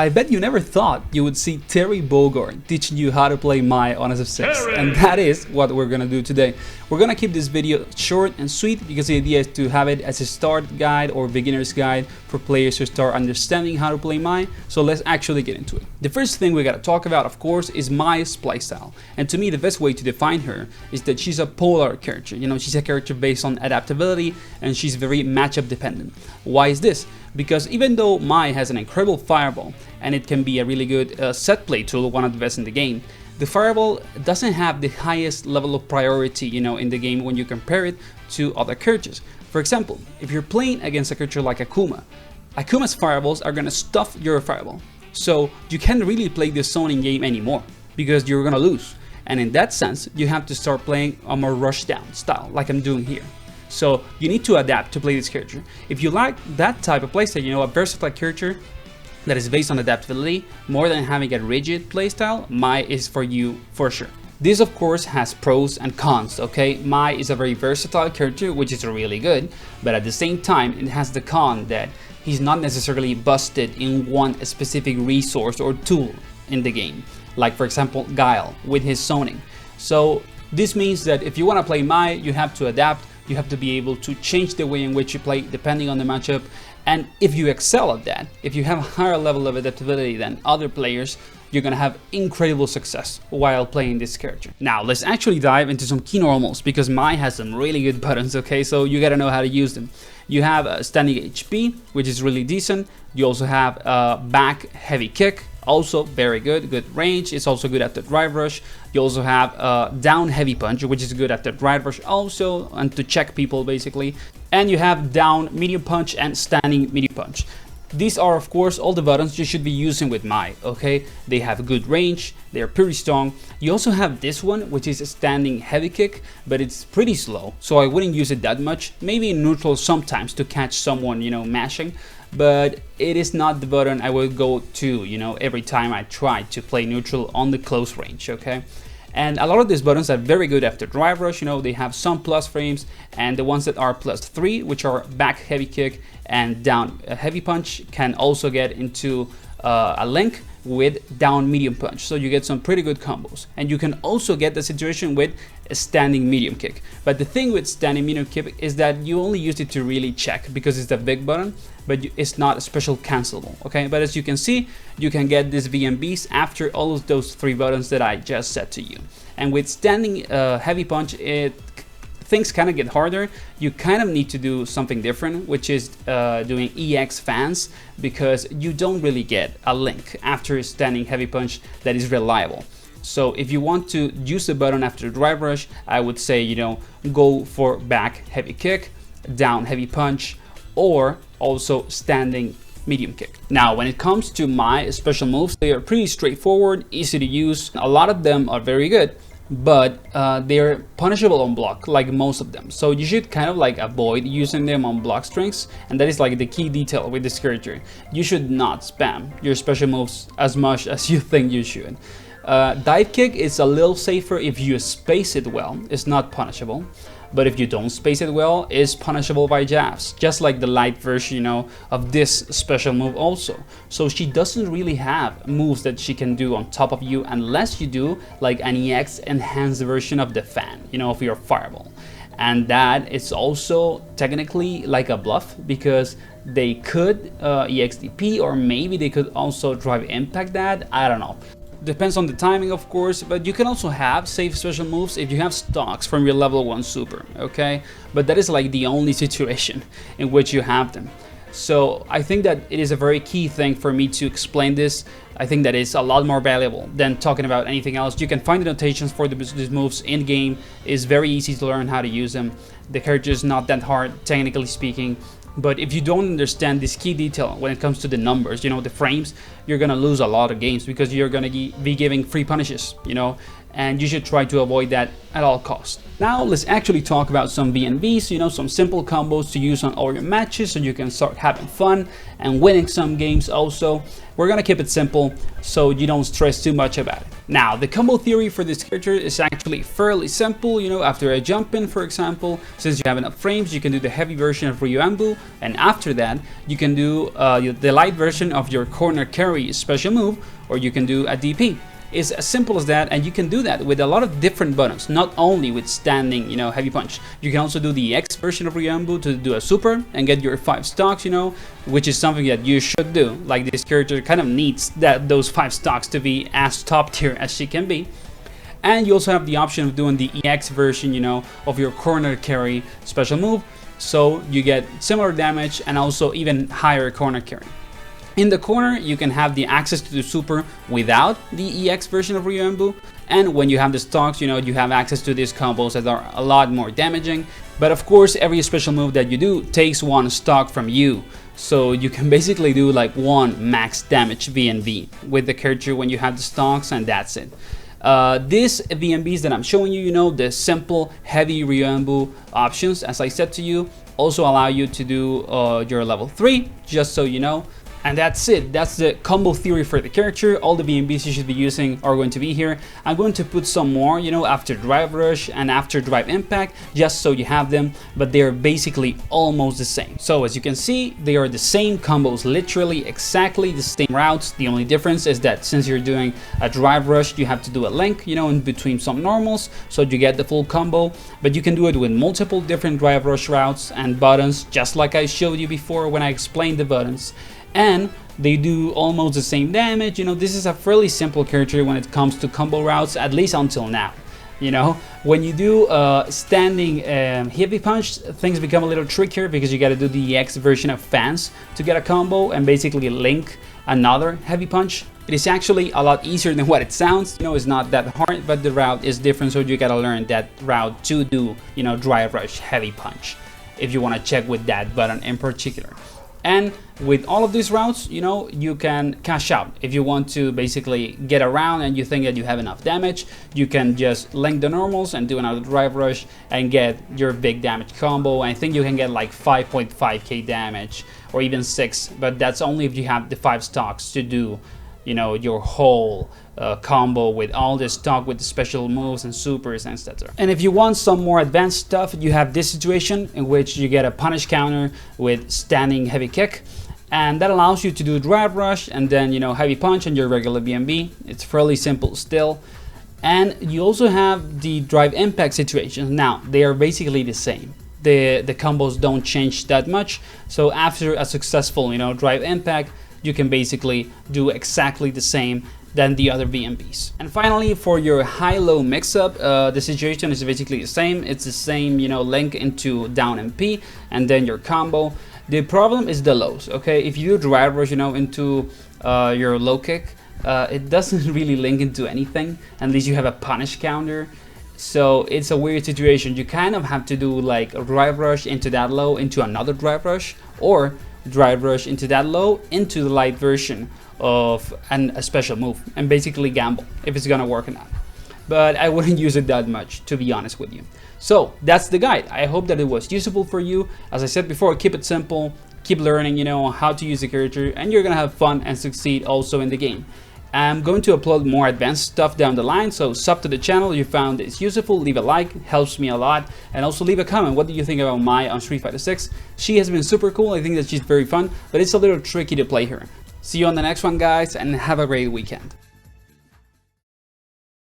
I bet you never thought you would see Terry Bogard teaching you how to play Mai on SF6, and that is what we're gonna do today. We're gonna keep this video short and sweet because the idea is to have it as a start guide or beginner's guide for players who start understanding how to play Mai. So let's actually get into it. The first thing we gotta talk about, of course, is Mai's playstyle. And to me, the best way to define her is that she's a polar character. You know, she's a character based on adaptability and she's very matchup dependent. Why is this? Because even though Mai has an incredible fireball and it can be a really good set play tool, one of the best in the game, the fireball doesn't have the highest level of priority, you know, in the game when you compare it to other characters. For example, if you're playing against a character like Akuma, Akuma's fireballs are gonna stuff your fireball. So you can't really play this zoning game anymore because you're gonna lose. And in that sense, you have to start playing a more rush down style like I'm doing here. So you need to adapt to play this character. If you like that type of playstyle, you know, a versatile character that is based on adaptability more than having a rigid playstyle, Mai is for you for sure. This of course has pros and cons, okay? Mai is a very versatile character, which is really good, but at the same time it has the con that he's not necessarily busted in one specific resource or tool in the game, like for example Guile with his zoning. So this means that if you want to play Mai, you have to adapt. You have to be able to change the way in which you play depending on the matchup, and if you excel at that, if you have a higher level of adaptability than other players, you're gonna have incredible success while playing this character. Now let's actually dive into some key normals because Mai has some really good buttons, okay? So you gotta know how to use them. You have a standing HP, which is really decent. You also have a back heavy kick, also very good range. It's also good at the drive rush. You also have a down heavy punch, which is good at the drive rush also, and to check people basically. And you have down medium punch and standing medium punch. These are of course all the buttons you should be using with Mai, okay? They have good range, they're pretty strong. You also have this one, which is a standing heavy kick, but it's pretty slow, so I wouldn't use it that much. Maybe in neutral sometimes to catch someone, you know, mashing, but it is not the button I would go to, you know, every time I try to play neutral on the close range, okay? And a lot of these buttons are very good after drive rush, you know, they have some plus frames, and the ones that are +3, which are back heavy kick and down heavy punch, can also get into a link with down medium punch, so you get some pretty good combos. And you can also get the situation with a standing medium kick, but the thing with standing medium kick is that you only use it to really check because it's the big button, but it's not a special cancelable, okay? But as you can see, you can get this BnBs after all of those 3 buttons that I just said to you. And with standing heavy punch, things kind of get harder. You kind of need to do something different, which is doing EX fans, because you don't really get a link after standing heavy punch that is reliable. So if you want to use the button after drive rush, I would say, you know, go for back heavy kick, down heavy punch, or also standing medium kick. Now when it comes to Mai special moves, they are pretty straightforward, easy to use. A lot of them are very good, but they're punishable on block, like most of them, so you should kind of like avoid using them on block strings, and that is like the key detail with this character. You should not spam your special moves as much as you think you should. Dive kick is a little safer if you space it well. It's not punishable, but if you don't space it well, it's punishable by jabs, just like the light version, you know, of this special move also. So she doesn't really have moves that she can do on top of you unless you do like an EX enhanced version of the fan, you know, of your fireball. And that is also technically like a bluff because they could EXDP, or maybe they could also drive impact that, I don't know. Depends on the timing of course, but you can also have safe special moves if you have stocks from your level 1 super, okay? But that is like the only situation in which you have them. So I think that it is a very key thing for me to explain this. I think that is a lot more valuable than talking about anything else. You can find the notations for these moves in game. It's very easy to learn how to use them. The character is not that hard, technically speaking. But if you don't understand this key detail when it comes to the numbers, you know, the frames, you're gonna lose a lot of games because you're gonna be giving free punishes, you know, and you should try to avoid that at all costs. Now let's actually talk about some BnBs, you know, some simple combos to use on all your matches so you can start having fun and winning some games also. We're gonna keep it simple so you don't stress too much about it. Now, the combo theory for this character is actually fairly simple. You know, after a jump in, for example, since you have enough frames, you can do the heavy version of Ryuambu, and after that, you can do the light version of your corner carry special move, or you can do a DP. It's as simple as that, and you can do that with a lot of different buttons, not only with standing, you know, heavy punch. You can also do the X version of Ryuambu to do a super and get your 5 stocks, you know, which is something that you should do. Like, this character kind of needs those 5 stocks to be as top tier as she can be. And you also have the option of doing the EX version, you know, of your corner carry special move, so you get similar damage and also even higher corner carry. In the corner, you can have the access to the super without the EX version of Ryuambu, and when you have the stocks, you know, you have access to these combos that are a lot more damaging. But of course, every special move that you do takes 1 stock from you, so you can basically do like 1 max damage BnB with the character when you have the stocks, and that's it. These BnBs that I'm showing you, you know, the simple heavy Ryuambu options, as I said to you, also allow you to do your level 3, just so you know. And that's it. That's the combo theory for the character. All the BnBs you should be using are going to be here. I'm going to put some more, you know, after Drive Rush and after Drive Impact, just so you have them, but they're basically almost the same. So as you can see, they are the same combos, literally exactly the same routes. The only difference is that since you're doing a Drive Rush, you have to do a link, you know, in between some normals, so you get the full combo. But you can do it with multiple different Drive Rush routes and buttons, just like I showed you before when I explained the buttons. And they do almost the same damage. You know, this is a fairly simple character when it comes to combo routes, at least until now. You know, when you do standing heavy punch, things become a little trickier because you got to do the X version of fans to get a combo and basically link another heavy punch. It is actually a lot easier than what it sounds. You know, it's not that hard, but the route is different, so you got to learn that route to do, you know, Drive Rush heavy punch if you want to check with that button in particular. And with all of these routes, you know, you can cash out. If you want to basically get around and you think that you have enough damage, you can just link the normals and do another Drive Rush and get your big damage combo. I think you can get like 5.5k damage or even 6, but that's only if you have the 5 stocks to do, you know, your whole combo with all this stock with the special moves and supers and etc. And if you want some more advanced stuff, you have this situation in which you get a punish counter with standing heavy kick, and that allows you to do Drive Rush and then, you know, heavy punch and your regular BnB. It's fairly simple still. And you also have the Drive Impact situations. Now they are basically the same. The combos don't change that much. So after a successful, you know, Drive Impact, you can basically do exactly the same than the other BnBs. And finally, for your high-low mix-up, the situation is basically the same. It's the same, you know, link into down MP and then your combo. The problem is the lows, okay? If you do Drive Rush, you know, into your low kick, it doesn't really link into anything unless you have a punish counter. So it's a weird situation. You kind of have to do like a Drive Rush into that low into another Drive Rush, or Drive Rush into that low into the light version of a special move, and basically gamble if it's gonna work or not. But I wouldn't use it that much, to be honest with you. So that's the guide. I hope that it was useful for you. As I said before, keep it simple, keep learning, you know, how to use the character, and you're gonna have fun and succeed also in the game. I'm going to upload more advanced stuff down the line, so sub to the channel if you found this useful, leave a like, helps me a lot, and also leave a comment. What do you think about Mai on Street Fighter 6? She has been super cool. I think that she's very fun, but it's a little tricky to play her. See you on the next one, guys, and have a great weekend.